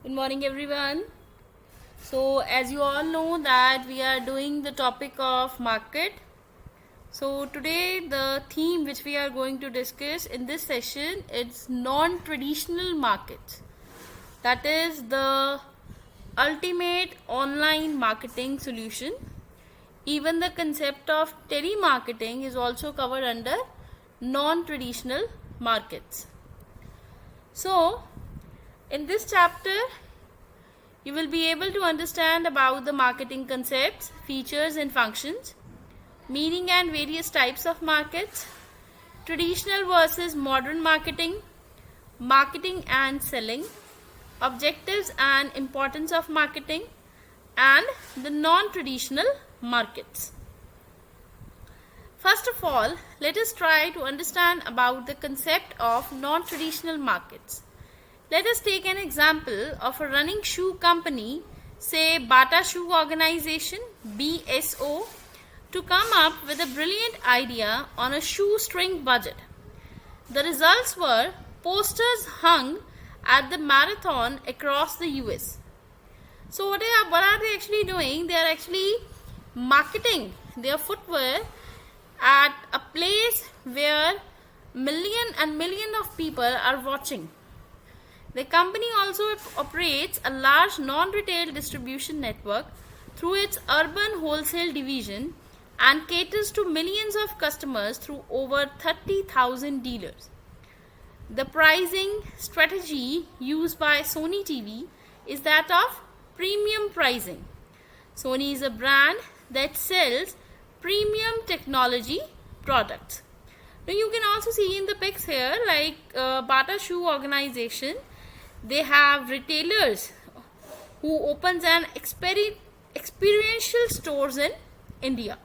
Good morning, everyone. So, as you all know that we are doing the topic of market. So, today the theme which we are going to discuss in this session is non-traditional markets. That is the ultimate online marketing solution. Even the concept of telemarketing is also covered under non-traditional markets. So, in this chapter, you will be able to understand about the marketing concepts, features and functions, meaning and various types of markets, traditional versus modern marketing, marketing and selling, objectives and importance of marketing, and the non-traditional markets. First of all, let us try to understand about the concept of non-traditional markets. Let us take an example of a running shoe company, say Bata Shoe Organization, BSO, to come up with a brilliant idea on a shoestring budget. The results were posters hung at the marathon across the US. So what are they actually doing? They are actually marketing their footwear at a place where million of people are watching. The company also operates a large non-retail distribution network through its urban wholesale division and caters to millions of customers through over 30,000 dealers. The pricing strategy used by Sony TV is that of premium pricing. Sony is a brand that sells premium technology products. Now you can also see in the pics here like Bata Shoe Organization. They have retailers who opens an experiential stores in India.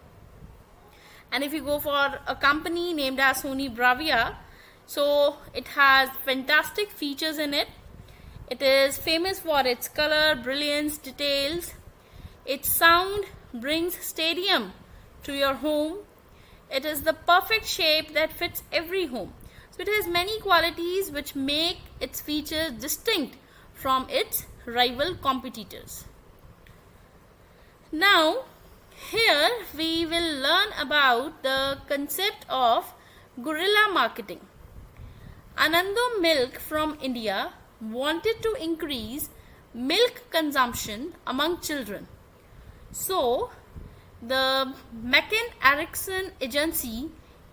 And if you go for a company named as Sony Bravia, so it has fantastic features in it. It is famous for its color, brilliance, details. Its sound brings stadium to your home. It is the perfect shape that fits every home. So it has many qualities which make its features distinct from its rival competitors. Now, here we will learn about the concept of guerrilla marketing. Anando Milk from India wanted to increase milk consumption among children. So, the McCann Erickson agency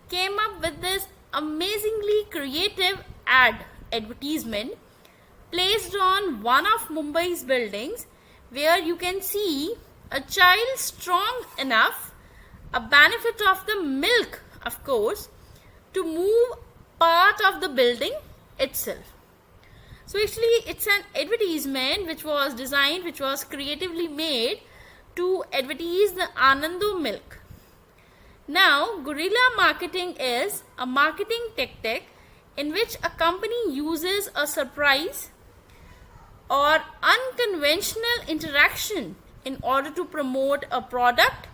came up with this amazingly creative advertisement placed on one of Mumbai's buildings where you can see a child strong enough, a benefit of the milk of course, to move part of the building itself. So actually it's an advertisement which was designed, which was creatively made to advertise the Anando milk. Now, guerrilla marketing is a marketing tactic in which a company uses a surprise or unconventional interaction in order to promote a product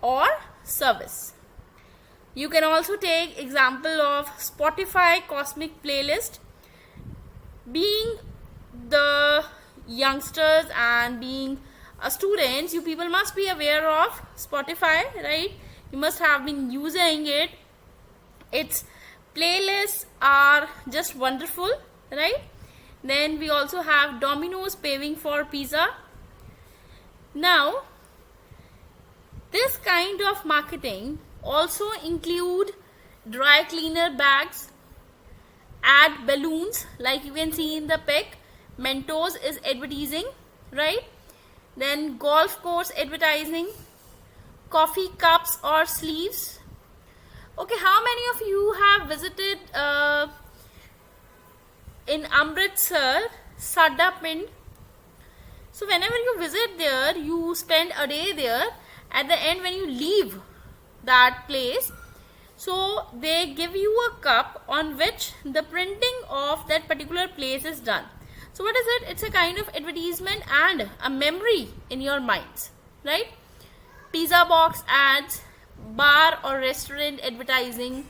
or service. You can also take example of Spotify Cosmic Playlist. Being the youngsters and being a students, you people must be aware of Spotify, right? You must have been using it. Its playlists are just wonderful, right? Then we also have Domino's paving for pizza. Now, this kind of marketing also include dry cleaner bags, add balloons like you can see in the pic. Mentos is advertising, right? Then golf course advertising, coffee cups or sleeves. Okay, how many of you have visited in Amritsar, Sadda Pind? So whenever you visit there, you spend a day there. At the end, when you leave that place, so they give you a cup on which the printing of that particular place is done. So what is it? It's a kind of advertisement and a memory in your minds, right? Pizza box ads, bar or restaurant advertising,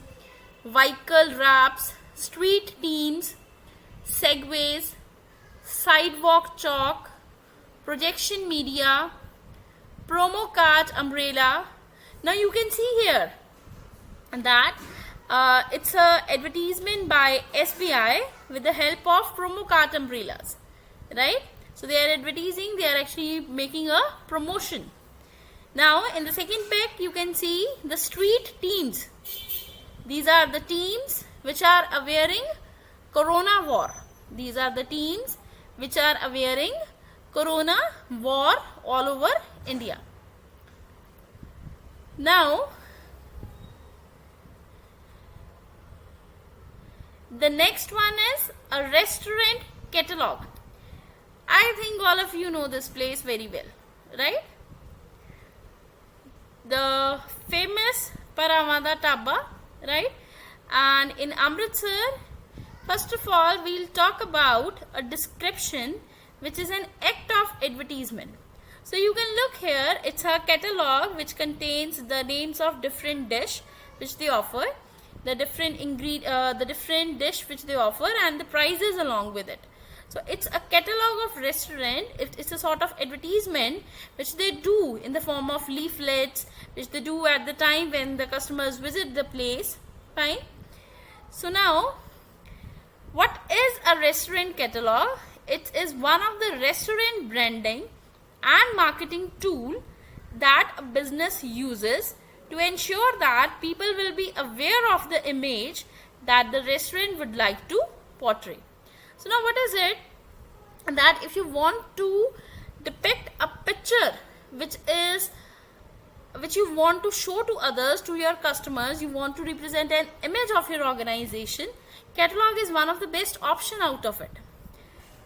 vehicle wraps, street teams, segways, sidewalk chalk, projection media, promo card umbrella. Now you can see here that it's a advertisement by SBI with the help of promo card umbrellas, right? So they are advertising, they are actually making a promotion. Now in the second pic you can see the street teams. These are the teams which are wearing Corona war. These are the teams which are wearing Corona war all over India. Now the next one is a restaurant catalog. I think all of you know this place very well, right? The famous Paramada Dhaba, right? And in Amritsar, first of all, we'll talk about a description which is an act of advertisement. So you can look here, it's a catalog which contains the names of different dish which they offer, the different dish which they offer, and the prices along with it. So it's a catalog of restaurant. It's a sort of advertisement which they do in the form of leaflets, which they do at the time when the customers visit the place. Fine. So now, what is a restaurant catalog? It is one of the restaurant branding and marketing tool that a business uses to ensure that people will be aware of the image that the restaurant would like to portray. So now what is it? That if you want to depict a picture which you want to show to others, to your customers, you want to represent an image of your organization, catalog is one of the best option out of it.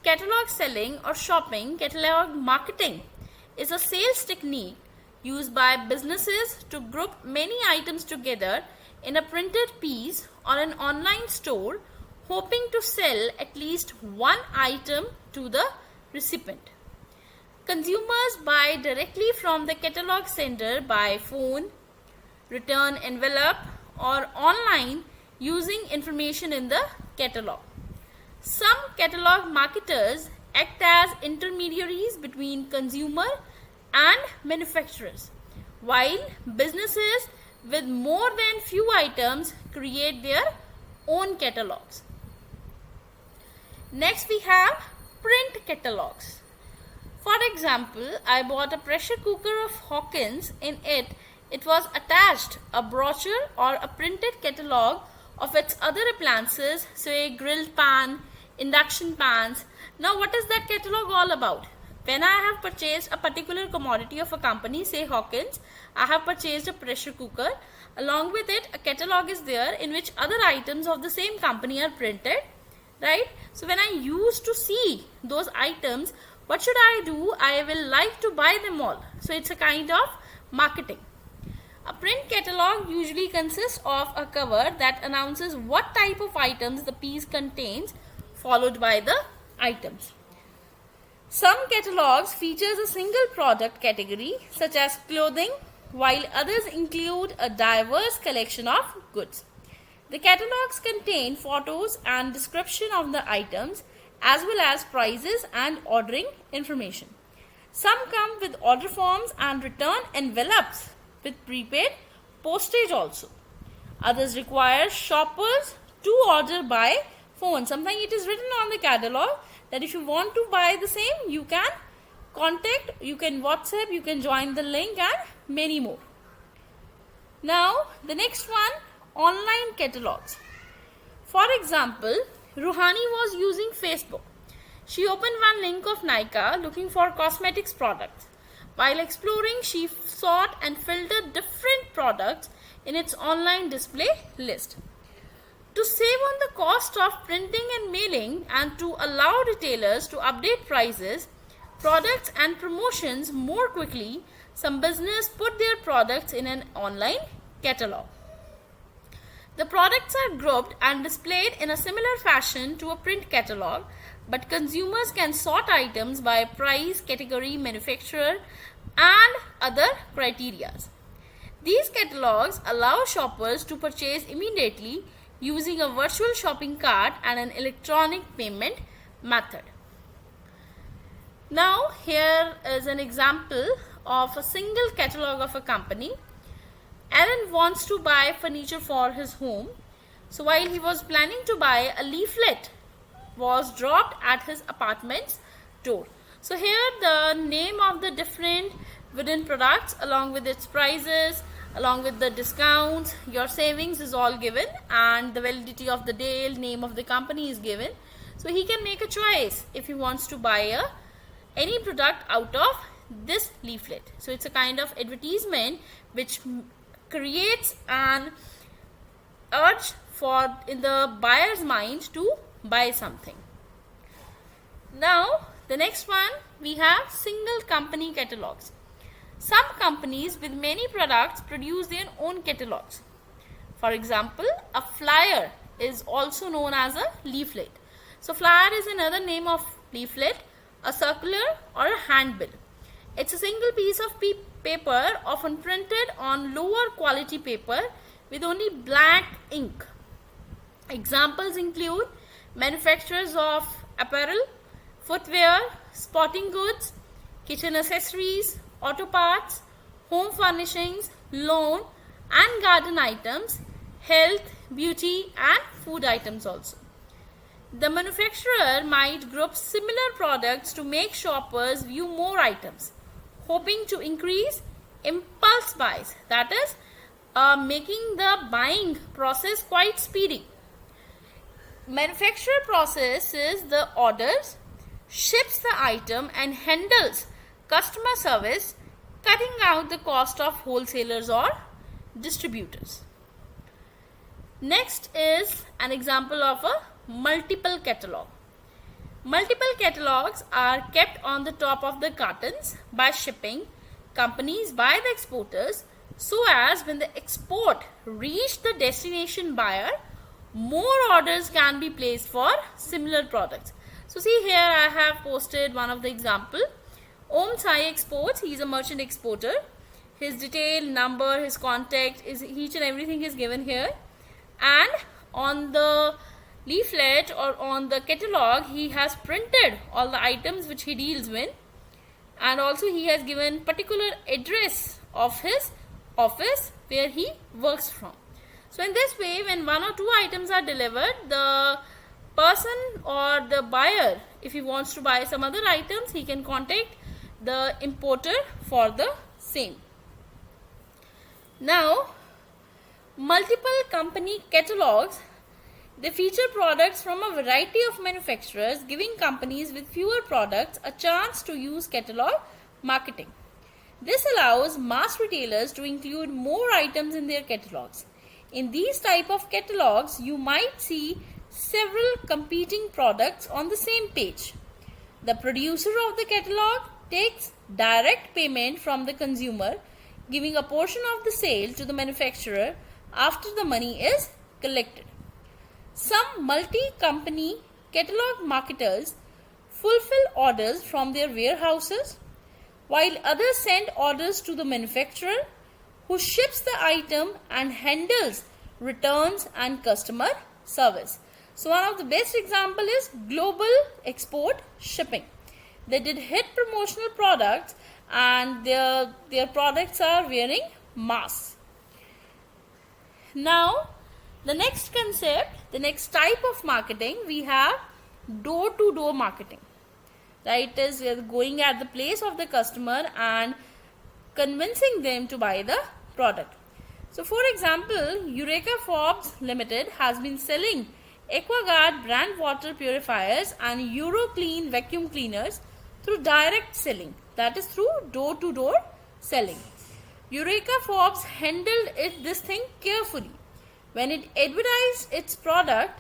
Catalog selling or shopping, catalog marketing is a sales technique used by businesses to group many items together in a printed piece or an online store, hoping to sell at least one item to the recipient. Consumers buy directly from the catalog sender by phone, return envelope, or online using information in the catalog. Some catalog marketers act as intermediaries between consumer and manufacturers, while businesses with more than few items create their own catalogs. Next we have print catalogs. For example, I bought a pressure cooker of Hawkins. In it was attached a brochure or a printed catalog of its other appliances, say grilled pan, induction pans. Now what is that catalog all about? When I have purchased a particular commodity of a company, say Hawkins, I have purchased a pressure cooker. Along with it, a catalog is there in which other items of the same company are printed, right? So when I used to see those items, what should I do? I will like to buy them all. So it's a kind of marketing. A print catalog usually consists of a cover that announces what type of items the piece contains, followed by the items. Some catalogs features a single product category such as clothing, while others include a diverse collection of goods. The catalogs contain photos and description of the items as well as prices and ordering information. Some come with order forms and return envelopes with prepaid postage also. Others require shoppers to order by phone. Sometimes it is written on the catalog that if you want to buy the same, you can contact, you can WhatsApp, you can join the link, and many more. Now the next one, online catalogs. For example, Ruhani was using Facebook. She opened one link of Nykaa looking for cosmetics products. While exploring, she sought and filtered different products in its online display list. To save on the cost of printing and mailing and to allow retailers to update prices, products and promotions more quickly, some businesses put their products in an online catalog. The products are grouped and displayed in a similar fashion to a print catalog, but consumers can sort items by price, category, manufacturer, and other criteria. These catalogs allow shoppers to purchase immediately using a virtual shopping cart and an electronic payment method. Now here is an example of a single catalog of a company. Aaron wants to buy furniture for his home. So while he was planning to buy, a leaflet was dropped at his apartment's door. So here the name of the different wooden products along with its prices, along with the discounts, your savings is all given, and the validity of the deal, name of the company is given. So he can make a choice if he wants to buy any product out of this leaflet. So it's a kind of advertisement which creates an urge for in the buyer's mind to buy something. Now the next one, we have single company catalogs. Some companies with many products produce their own catalogs. For example, a flyer is also known as a leaflet. So flyer is another name of leaflet, a circular or a handbill. It's a single piece of paper often printed on lower quality paper with only black ink. Examples include manufacturers of apparel, footwear, sporting goods, kitchen accessories, auto parts, home furnishings, lawn and garden items, health, beauty and food items also. The manufacturer might group similar products to make shoppers view more items, hoping to increase impulse buys, that is, making the buying process quite speedy. Manufacturer processes the orders, ships the item and handles customer service, cutting out the cost of wholesalers or distributors. Next is an example of a multiple catalog. Multiple catalogs are kept on the top of the cartons by shipping companies by the exporters, so as when the export reach the destination buyer, more orders can be placed for similar products. So see here I have posted one of the example. Om Sai Exports, he is a merchant exporter. His detail, number, his contact, is each and everything is given here. And on the leaflet or on the catalog, he has printed all the items which he deals with. And also he has given particular address of his office where he works from. So in this way, when one or two items are delivered, the person or the buyer, if he wants to buy some other items, he can contact the importer for the same. Now, multiple company catalogs, they feature products from a variety of manufacturers, giving companies with fewer products a chance to use catalog marketing. This allows mass retailers to include more items in their catalogs. In these type of catalogs, you might see several competing products on the same page. The producer of the catalog takes direct payment from the consumer, giving a portion of the sale to the manufacturer after the money is collected. Some multi-company catalog marketers fulfill orders from their warehouses, while others send orders to the manufacturer, who ships the item and handles returns and customer service. So one of the best example is Global Export Shipping. They did hit promotional products and their products are wearing masks. Now the next concept, the next type of marketing, we have door-to-door marketing. Right, is we are going at the place of the customer and convincing them to buy the product. So for example, Eureka Forbes Limited has been selling Aquaguard brand water purifiers and EuroClean vacuum cleaners through direct selling, that is through door-to-door selling. Eureka Forbes handled this thing carefully. When it advertised its product,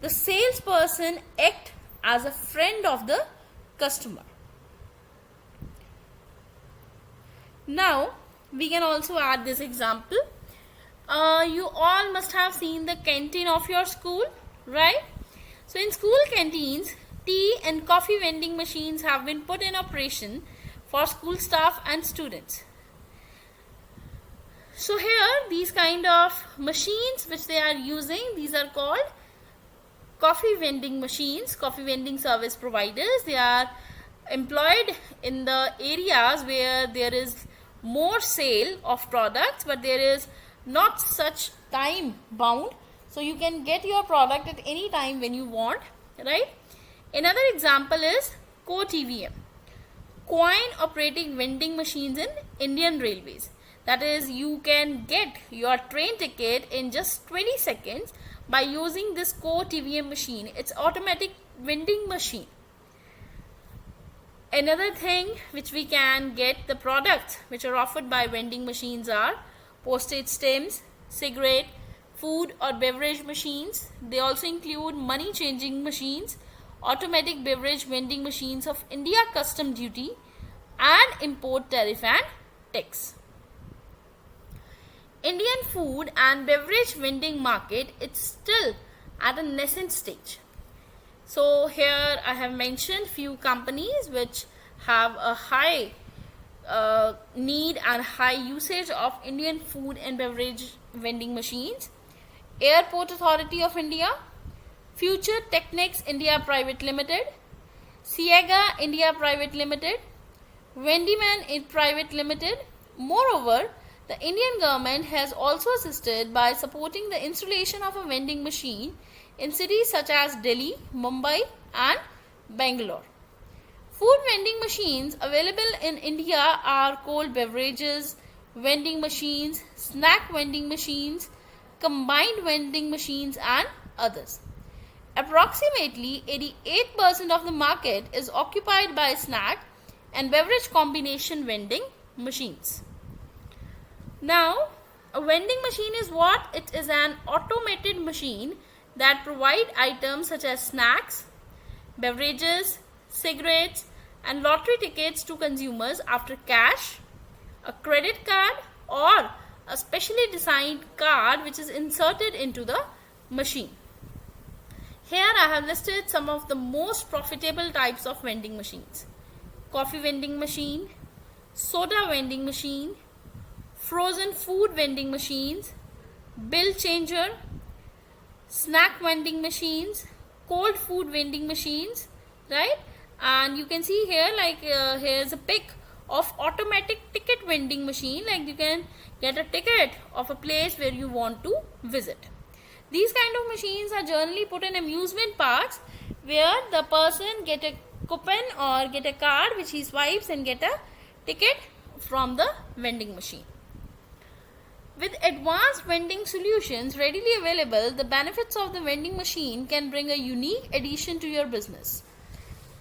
the salesperson acted as a friend of the customer. Now we can also add this example. You all must have seen the canteen of your school, right? So in school canteens, tea and coffee vending machines have been put in operation for school staff and students. So here these kind of machines which they are using, these are called coffee vending machines, coffee vending service providers. They are employed in the areas where there is more sale of products, but there is not such time bound, so you can get your product at any time when you want, right? Another example is co-TVM, coin operating vending machines in Indian Railways. That is, you can get your train ticket in just 20 seconds by using this co-TVM machine. It's automatic vending machine. Another thing which we can get, the products which are offered by vending machines are postage stamps, cigarette, food or beverage machines. They also include money changing machines, automatic beverage vending machines of India custom duty, and import tariff and tax. Indian food and beverage vending market, it's still at a nascent stage. So here I have mentioned few companies which have a high need and high usage of Indian food and beverage vending machines. Airport Authority of India, Future Technics India Private Limited, Siega India Private Limited, Vendyman Private Limited. Moreover, the Indian government has also assisted by supporting the installation of a vending machine in cities such as Delhi, Mumbai and Bangalore. Food vending machines available in India are cold beverages vending machines, snack vending machines, combined vending machines and others. Approximately 88% of the market is occupied by snack and beverage combination vending machines. Now, a vending machine is what? It is an automated machine that provide items such as snacks, beverages, cigarettes and lottery tickets to consumers after cash, a credit card or a specially designed card which is inserted into the machine. Here I have listed some of the most profitable types of vending machines: coffee vending machine, soda vending machine, frozen food vending machines, bill changer, snack vending machines, cold food vending machines, right? And you can see here, like here's a pic of automatic ticket vending machine. Like you can get a ticket of a place where you want to visit. These kind of machines are generally put in amusement parks where the person get a coupon or get a card which he swipes and get a ticket from the vending machine. With advanced vending solutions readily available, the benefits of the vending machine can bring a unique addition to your business.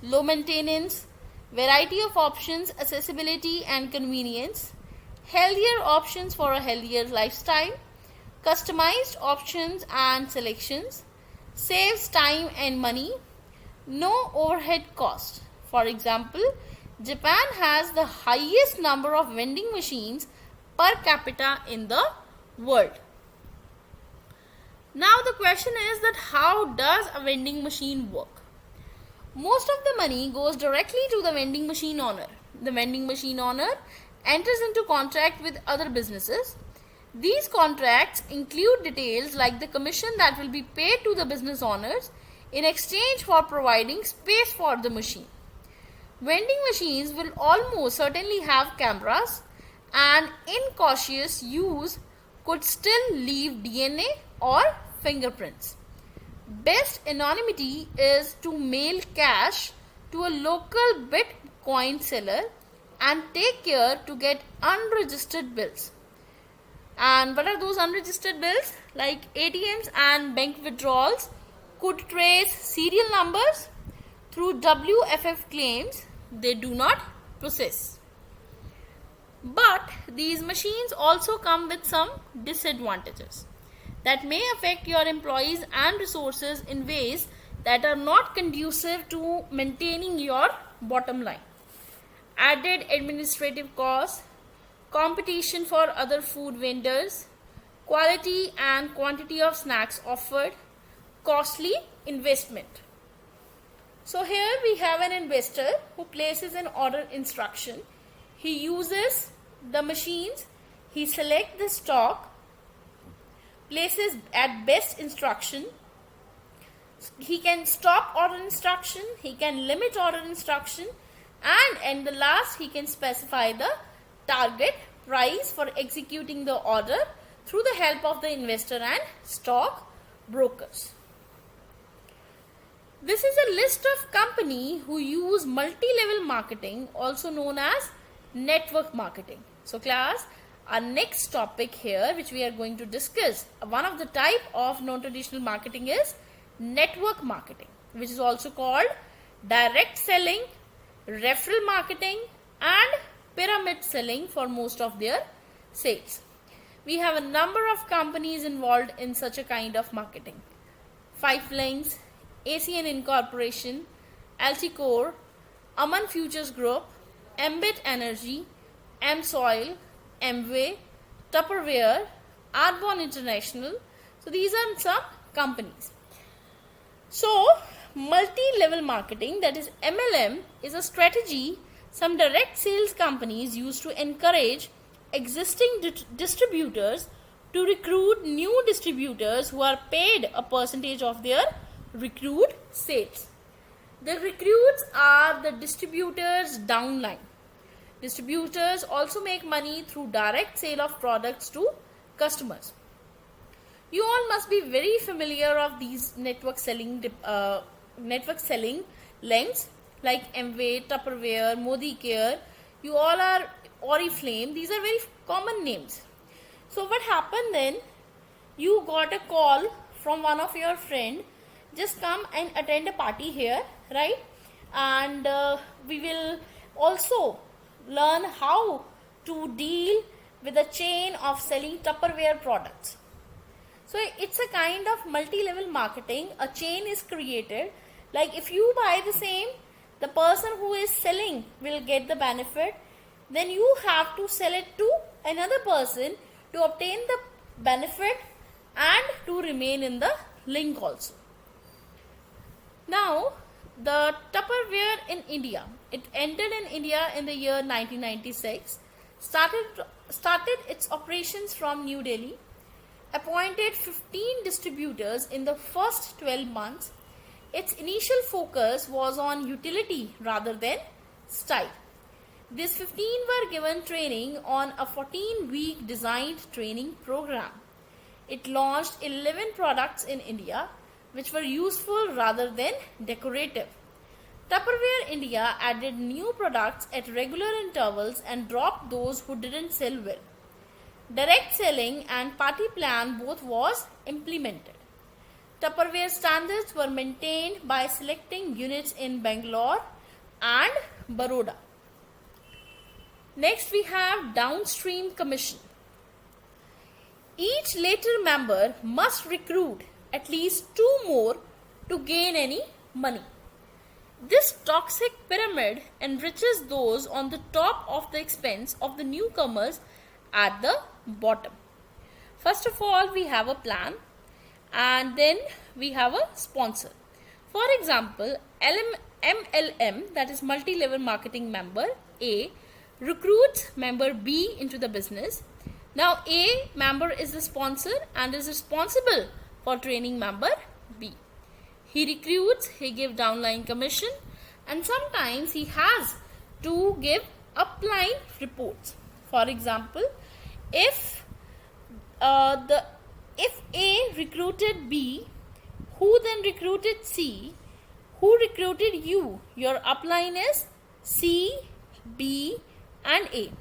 Low maintenance, variety of options, accessibility and convenience, healthier options for a healthier lifestyle, customized options and selections, saves time and money, no overhead cost. For example, Japan has the highest number of vending machines per capita in the world. Now the question is that how does a vending machine work? Most of the money goes directly to the vending machine owner. The vending machine owner enters into contract with other businesses. These contracts include details like the commission that will be paid to the business owners in exchange for providing space for the machine. Vending machines will almost certainly have cameras, and incautious use could still leave DNA or fingerprints. Best anonymity is to mail cash to a local Bitcoin seller and take care to get unregistered bills. And what are those unregistered bills? Like ATMs and bank withdrawals could trace serial numbers through WFF claims. They do not process. But these machines also come with some disadvantages that may affect your employees and resources in ways that are not conducive to maintaining your bottom line. Added administrative costs, competition for other food vendors, quality and quantity of snacks offered, costly investment. So here we have an investor who places an order instruction. He uses the machines, he selects the stock, places at best instruction. He can stop order instruction, he can limit order instruction. and the last he can specify the target price for executing the order through the help of the investor and stock brokers. This is a list of companies who use multi-level marketing, also known as network marketing. So class, our next topic here which we are going to discuss, one of the type of non-traditional marketing is network marketing, which is also called direct selling, referral marketing and pyramid selling for most of their sales. We have a number of companies involved in such a kind of marketing. Five Links, ACN Incorporation, Alticore, Aman Futures Group, Ambit Energy, M-Soil, Amway, Tupperware, Arbonne International. So these are some companies. So multi-level marketing, that is MLM, is a strategy some direct sales companies use to encourage existing distributors to recruit new distributors who are paid a percentage of their recruit sales. The recruits are the distributors downline. Distributors also make money through direct sale of products to customers. You all must be very familiar of these network selling links like Amway, Tupperware, Modicare. You all are Oriflame. These are very common names. So what happened then? You got a call from one of your friend, just come and attend a party here, right? And we will also learn how to deal with a chain of selling Tupperware products. So it's a kind of multi-level marketing. A chain is created. Like if you buy the same, the person who is selling will get the benefit. Then you have to sell it to another person to obtain the benefit and to remain in the link also. Now, the Tupperware in India, it entered in India in the year 1996, started its operations from New Delhi, appointed 15 distributors in the first 12 months. Its initial focus was on utility rather than style. These 15 were given training on a 14-week designed training program. It launched 11 products in India, which were useful rather than decorative. Tupperware India added new products at regular intervals and dropped those who didn't sell well. Direct selling and party plan both was implemented. Tupperware standards were maintained by selecting units in Bangalore and Baroda. Next we have downstream commission. Each later member must recruit at least 2 more to gain any money. This toxic pyramid enriches those on the top of the expense of the newcomers at the bottom. First of all, we have a plan and then we have a sponsor. For example, MLM, that is multi-level marketing member A, recruits member B into the business. Now A member is the sponsor and is responsible for training member B. He recruits, he gives downline commission, and sometimes he has to give upline reports. For example, if A recruited B, who then recruited C, who recruited you, your upline is C, B and A,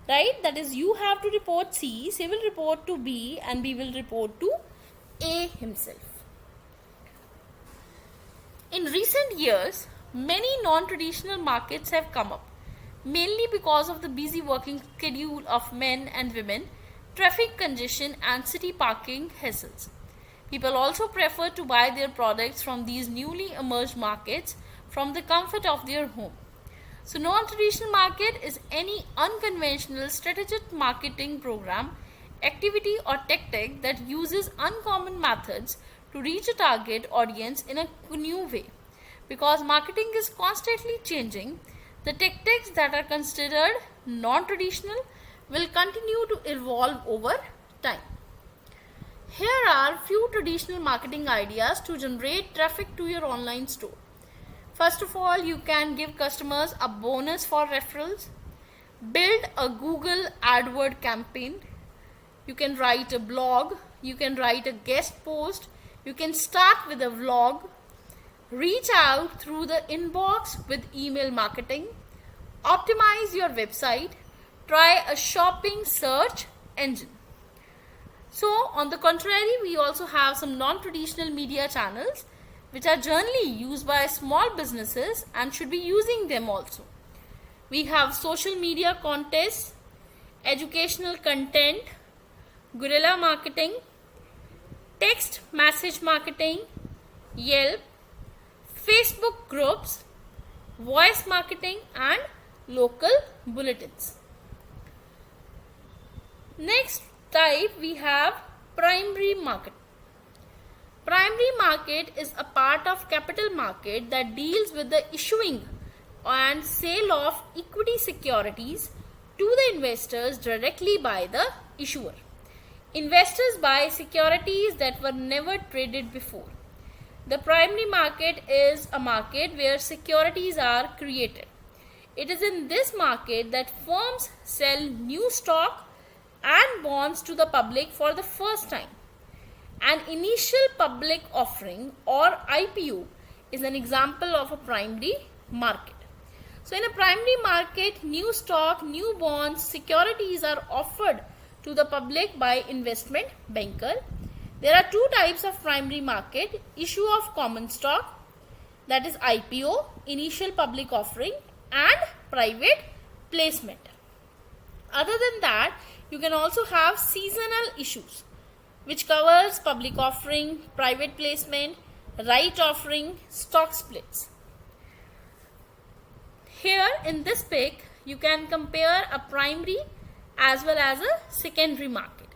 right? That is, you have to report C, C will report to B and B will report to A himself. In recent years, many non-traditional markets have come up, mainly because of the busy working schedule of men and women, traffic congestion and city parking hassles. People also prefer to buy their products from these newly emerged markets from the comfort of their home. So non-traditional market is any unconventional strategic marketing program, activity or tactic that uses uncommon methods to reach a target audience in a new way. Because marketing is constantly changing, the tactics that are considered non-traditional will continue to evolve over time. Here are few traditional marketing ideas to generate traffic to your online store. First of all, you can give customers a bonus for referrals. Build a Google AdWord campaign. You can write a blog. You can write a guest post. You can start with a vlog. Reach out through the inbox with email marketing. Optimize your website. Try a shopping search engine. So, on the contrary, we also have some non-traditional media channels which are generally used by small businesses and should be using them also. We have social media contests, educational content, guerrilla marketing, text message marketing, Yelp, Facebook groups, voice marketing and local bulletins. Next type we have primary market. Primary market is a part of capital market that deals with the issuing and sale of equity securities to the investors directly by the issuer. Investors buy securities that were never traded before. The primary market is a market where securities are created. It is in this market that firms sell new stock and bonds to the public for the first time. An initial public offering or IPO is an example of a primary market. So in a primary market, new stock, new bonds, securities are offered to the public by investment banker. There are two types of primary market: issue of common stock, that is IPO, initial public offering, and private placement. Other than that, you can also have seasonal issues, which covers public offering, private placement, right offering, stock splits. Here in this pic, you can compare a primary as well as a secondary market.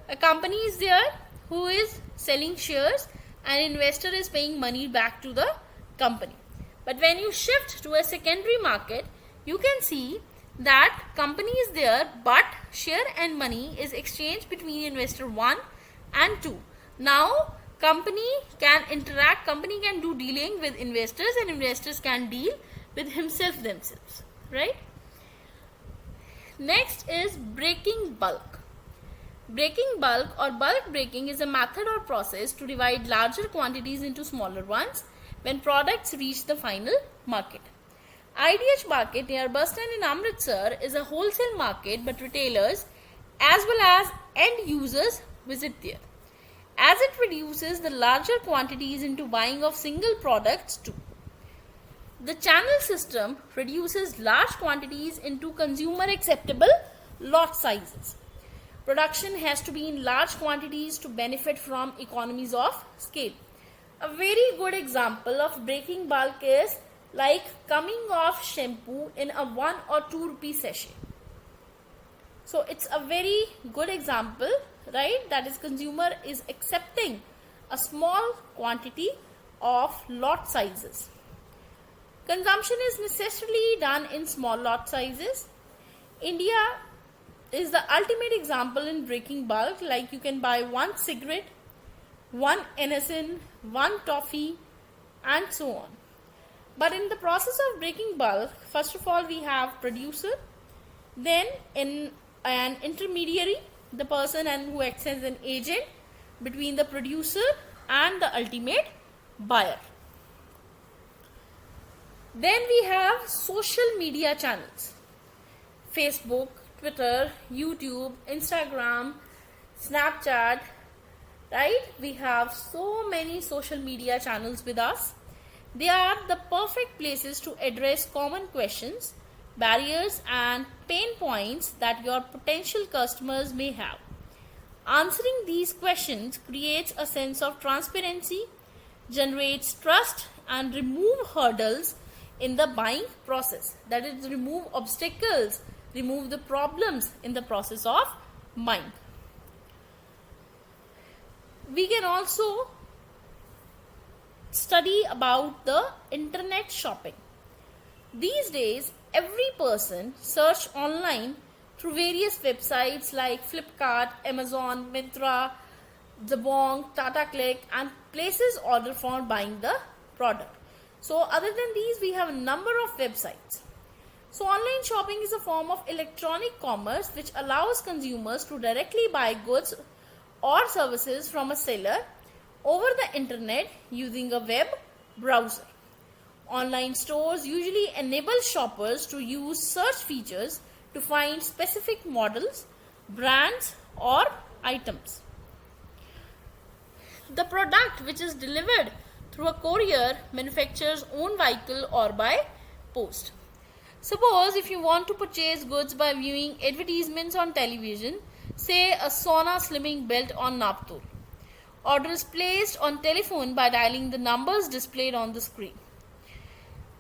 A company is there who is selling shares and investor is paying money back to the company. But when you shift to a secondary market, you can see that company is there but share and money is exchanged between investor 1 and 2. Now company can interact, company can do dealing with investors and investors can deal with themselves, right? Next is breaking bulk. Breaking bulk or bulk breaking is a method or process to divide larger quantities into smaller ones when products reach the final market. IDH market near bus stand in Amritsar is a wholesale market, but retailers as well as end users visit there, as it reduces the larger quantities into buying of single products too. The channel system reduces large quantities into consumer acceptable lot sizes. Production has to be in large quantities to benefit from economies of scale. A very good example of breaking bulk is like coming off shampoo in a 1 or 2 rupee sachet. So it's a very good example, right? That is, consumer is accepting a small quantity of lot sizes. Consumption is necessarily done in small lot sizes. India is the ultimate example in breaking bulk. Like you can buy 1 cigarette, 1 NSN, 1 toffee and so on. But in the process of breaking bulk, first of all we have producer, then in an intermediary, the person and who acts as an agent between the producer and the ultimate buyer. Then we have social media channels: Facebook, Twitter, YouTube, Instagram, Snapchat, right? We have so many social media channels with us. They are the perfect places to address common questions, barriers and pain points that your potential customers may have. Answering these questions creates a sense of transparency, generates trust and remove hurdles in the buying process. That is, remove obstacles, remove the problems in the process of buying. We can also study about the internet shopping. These days, every person search online through various websites like Flipkart, Amazon, Myntra, Jabong, Tata Click and places order for buying the product. So other than these, we have a number of websites. So online shopping is a form of electronic commerce which allows consumers to directly buy goods or services from a seller over the internet using a web browser. Online stores usually enable shoppers to use search features to find specific models, brands, or items. The product which is delivered through a courier, manufacturer's own vehicle, or by post. Suppose if you want to purchase goods by viewing advertisements on television, say a sauna slimming belt on Naptol. Order is placed on telephone by dialing the numbers displayed on the screen.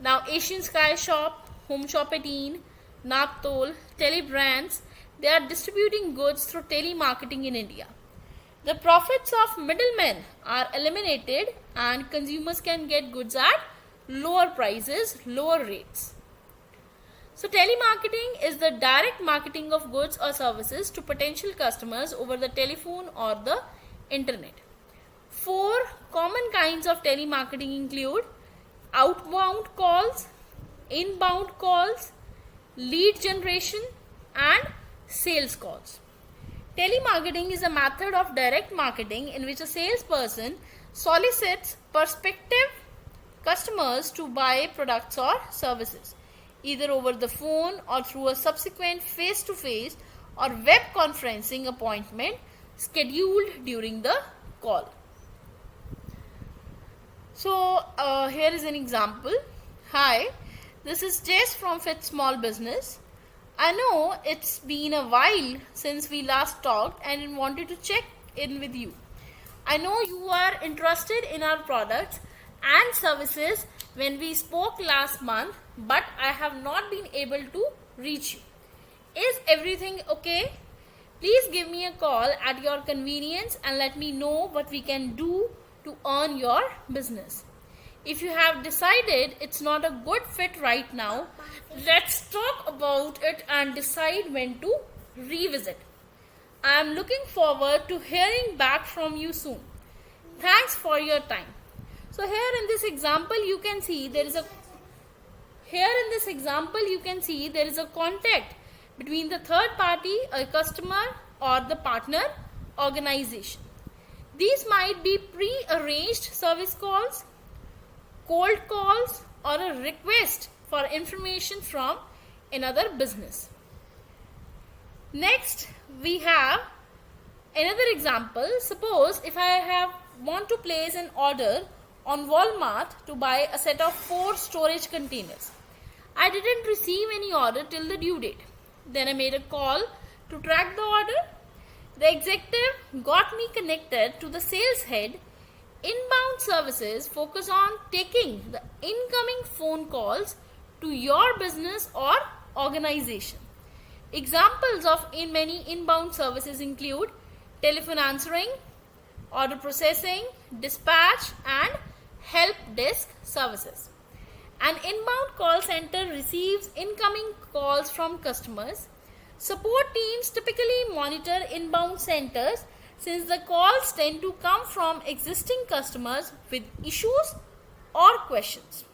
Now Asian Sky Shop, Home Shop 18, Naptol, Telebrands, they are distributing goods through telemarketing in India. The profits of middlemen are eliminated and consumers can get goods at lower prices, lower rates. So telemarketing is the direct marketing of goods or services to potential customers over the telephone or the internet. 4 common kinds of telemarketing include outbound calls, inbound calls, lead generation, and sales calls. Telemarketing is a method of direct marketing in which a salesperson solicits prospective customers to buy products or services, either over the phone or through a subsequent face-to-face or web conferencing appointment scheduled during the call. So here is an example. Hi, this is Jess from Fit Small Business. I know it's been a while since we last talked and wanted to check in with you. I know you are interested in our products and services when we spoke last month, but I have not been able to reach you. Is everything okay? Please give me a call at your convenience and let me know what we can do to earn your business. If you have decided it's not a good fit right now, let's talk about it and decide when to revisit. I am looking forward to hearing back from you soon. Thanks for your time. So here in this example you can see there is a contact between the third party, a customer, or the partner organization. These might be pre-arranged service calls, cold calls, or a request for information from another business. Next, we have another example. Suppose if I want to place an order on Walmart to buy a set of 4 storage containers. I didn't receive any order till the due date. Then I made a call to track the order. The executive got me connected to the sales head. Inbound services focus on taking the incoming phone calls to your business or organization. Examples of many inbound services include telephone answering, order processing, dispatch, and help desk services. An inbound call center receives incoming calls from customers. Support teams typically monitor inbound centers since the calls tend to come from existing customers with issues or questions.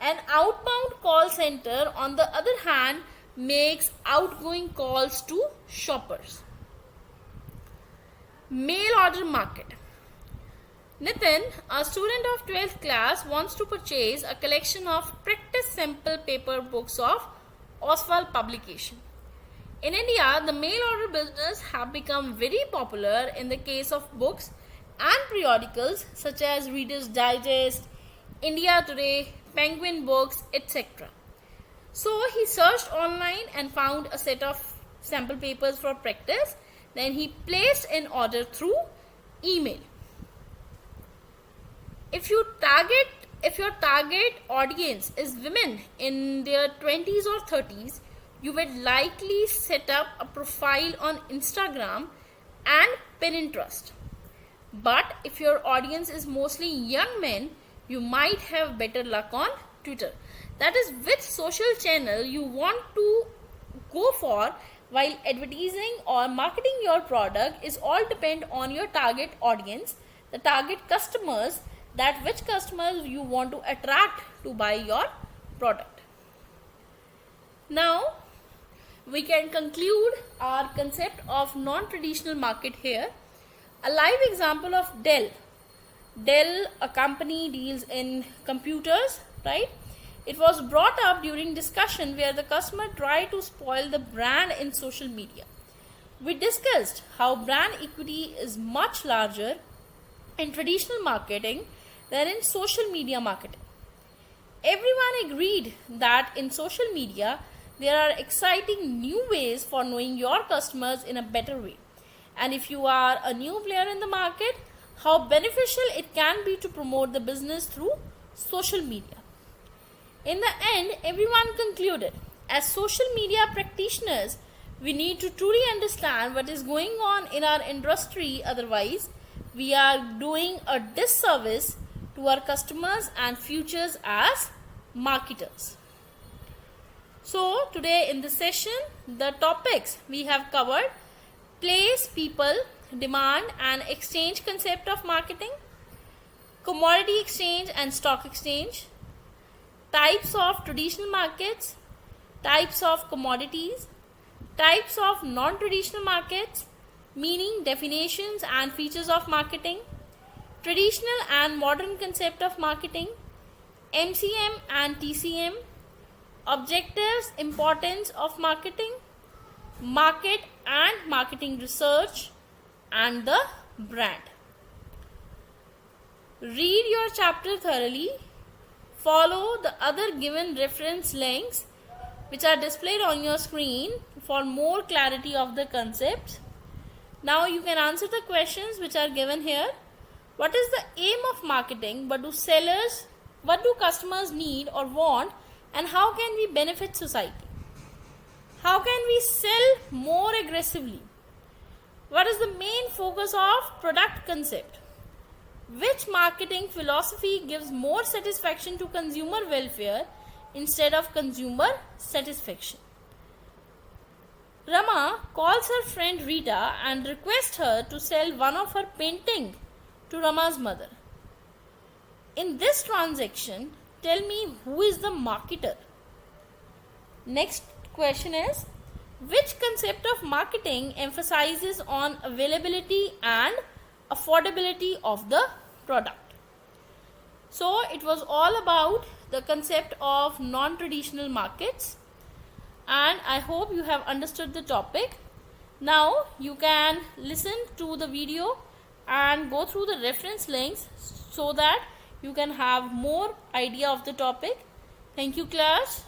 An outbound call center, on the other hand, makes outgoing calls to shoppers. Mail order market. Nitin, a student of 12th class, wants to purchase a collection of practice sample paper books of Oswald publication. In India, the mail order business have become very popular in the case of books and periodicals such as Reader's Digest, India Today, Penguin Books, etc. So he searched online and found a set of sample papers for practice. Then he placed an order through email. If your target audience is women in their 20s or 30s, you would likely set up a profile on Instagram and Pinterest. But if your audience is mostly young men, you might have better luck on Twitter. That is which social channel you want to go for while advertising or marketing your product is all depend on your target audience, the target customers, that which customers you want to attract to buy your product. Now we can conclude our concept of non-traditional market here. A live example of Dell. Dell, a company, deals in computers, right? It was brought up during discussion where the customer tried to spoil the brand in social media. We discussed how brand equity is much larger in traditional marketing than in social media marketing. Everyone agreed that in social media there are exciting new ways for knowing your customers in a better way. And if you are a new player in the market, how beneficial it can be to promote the business through social media. In the end, everyone concluded, as social media practitioners, we need to truly understand what is going on in our industry, otherwise we are doing a disservice to our customers and futures as marketers. So today in this session, the topics we have covered: place, people, demand and exchange concept of marketing, commodity exchange and stock exchange, types of traditional markets, types of commodities, types of non-traditional markets, meaning, definitions and features of marketing, traditional and modern concept of marketing, MCM and TCM, objectives, importance of marketing, market and marketing research, and the brand. Read your chapter thoroughly. Follow the other given reference links which are displayed on your screen for more clarity of the concepts. Now you can answer the questions which are given here. What is the aim of marketing? What do customers need or want, and how can we benefit society? How can we sell more aggressively? What is the main focus of product concept? Which marketing philosophy gives more satisfaction to consumer welfare instead of consumer satisfaction? Rama calls her friend Rita and requests her to sell one of her paintings to Rama's mother. In this transaction, tell me who is the marketer? Next question is, which concept of marketing emphasizes on availability and affordability of the product? So it was all about the concept of non-traditional markets, and I hope you have understood the topic. Now you can listen to the video and go through the reference links so that you can have more idea of the topic. Thank you, class.